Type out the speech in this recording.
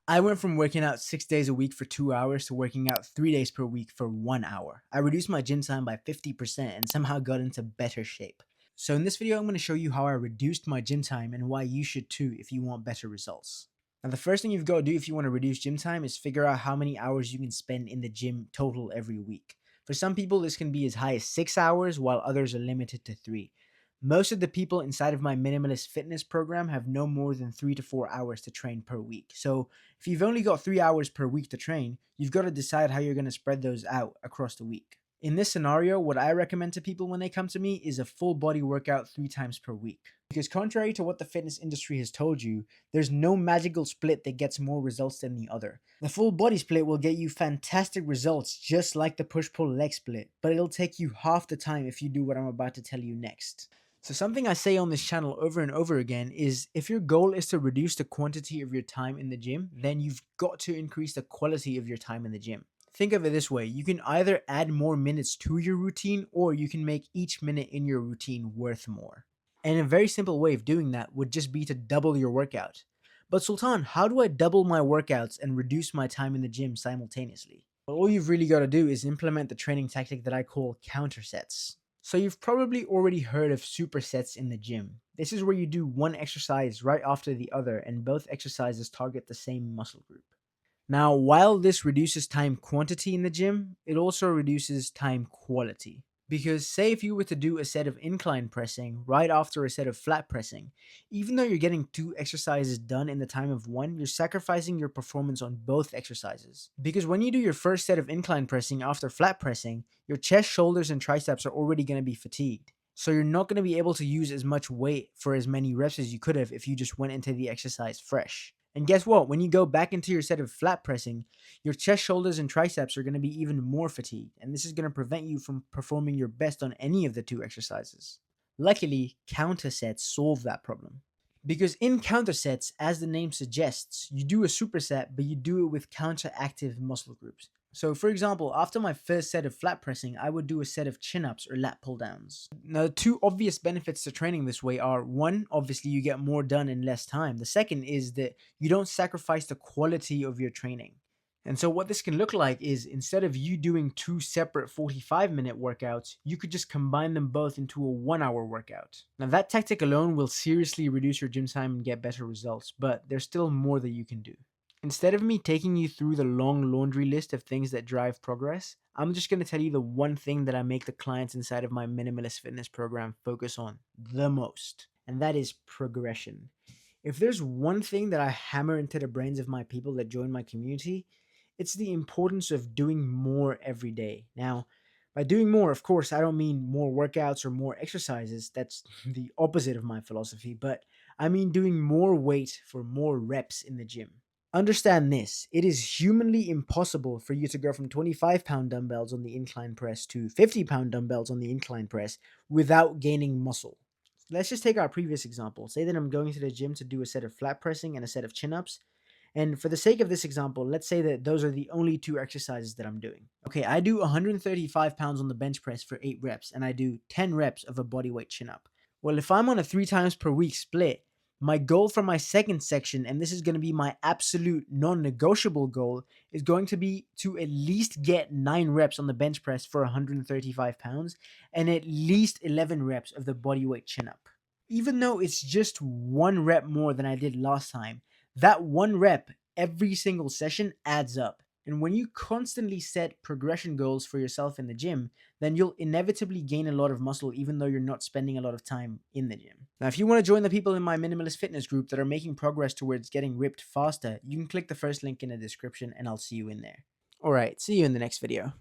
I went from working out 6 days a week for 2 hours to working out 3 days per week for 1 hour. I reduced my gym time by 50% and somehow got into better shape. So in this video, I'm going to show you how I reduced my gym time and why you should too if you want better results. Now, the first thing you've got to do if you want to reduce gym time is figure out how many hours you can spend in the gym total every week. For some people, this can be as high as 6 hours, while others are limited to 3. Most of the people inside of my minimalist fitness program have no more than 3 to 4 hours to train per week. So if you've only got 3 hours per week to train, you've got to decide how you're going to spread those out across the week. In this scenario, what I recommend to people when they come to me is a full body workout 3 times per week. Because contrary to what the fitness industry has told you, there's no magical split that gets more results than the other. The full body split will get you fantastic results just like the push-pull leg split, but it'll take you half the time if you do what I'm about to tell you next. So something I say on this channel over and over again is if your goal is to reduce the quantity of your time in the gym, then you've got to increase the quality of your time in the gym. Think of it this way, you can either add more minutes to your routine or you can make each minute in your routine worth more. And a very simple way of doing that would just be to double your workout. But Sultan, how do I double my workouts and reduce my time in the gym simultaneously? Well, all you've really got to do is implement the training tactic that I call counter sets. So you've probably already heard of supersets in the gym. This is where you do one exercise right after the other and both exercises target the same muscle group. Now, while this reduces time quantity in the gym, it also reduces time quality. Because say if you were to do a set of incline pressing right after a set of flat pressing, even though you're getting 2 exercises done in the time of one, you're sacrificing your performance on both exercises. Because when you do your first set of incline pressing after flat pressing, your chest, shoulders, and triceps are already going to be fatigued. So you're not going to be able to use as much weight for as many reps as you could have if you just went into the exercise fresh. And guess what? When you go back into your set of flat pressing, your chest, shoulders, and triceps are going to be even more fatigued, and this is going to prevent you from performing your best on any of the 2 exercises. Luckily, counter sets solve that problem. Because in counter sets, as the name suggests, you do a superset, but you do it with counteractive muscle groups. So for example, after my first set of flat pressing, I would do a set of chin-ups or lat pull-downs. Now, the two obvious benefits to training this way are, one, obviously you get more done in less time. The second is that you don't sacrifice the quality of your training. And so what this can look like is instead of you doing 2 separate 45-minute workouts, you could just combine them both into a 1 hour workout. Now that tactic alone will seriously reduce your gym time and get better results, but there's still more that you can do. Instead of me taking you through the long laundry list of things that drive progress, I'm just going to tell you the one thing that I make the clients inside of my minimalist fitness program focus on the most, and that is progression. If there's one thing that I hammer into the brains of my people that join my community, it's the importance of doing more every day. Now, by doing more, of course, I don't mean more workouts or more exercises. That's the opposite of my philosophy, but I mean doing more weight for more reps in the gym. Understand this, it is humanly impossible for you to go from 25-pound dumbbells on the incline press to 50-pound dumbbells on the incline press without gaining muscle. Let's just take our previous example. Say that I'm going to the gym to do a set of flat pressing and a set of chin-ups. And for the sake of this example, let's say that those are the only 2 exercises that I'm doing. Okay, I do 135 pounds on the bench press for 8 reps, and I do 10 reps of a bodyweight chin-up. Well, if I'm on a 3 times per week split, my goal for my second section, and this is going to be my absolute non-negotiable goal, is going to be to at least get 9 reps on the bench press for 135 pounds and at least 11 reps of the bodyweight chin-up. Even though it's just 1 rep more than I did last time, that 1 rep every single session adds up. And when you constantly set progression goals for yourself in the gym, then you'll inevitably gain a lot of muscle even though you're not spending a lot of time in the gym. Now, if you want to join the people in my minimalist fitness group that are making progress towards getting ripped faster, you can click the first link in the description and I'll see you in there. Alright, see you in the next video.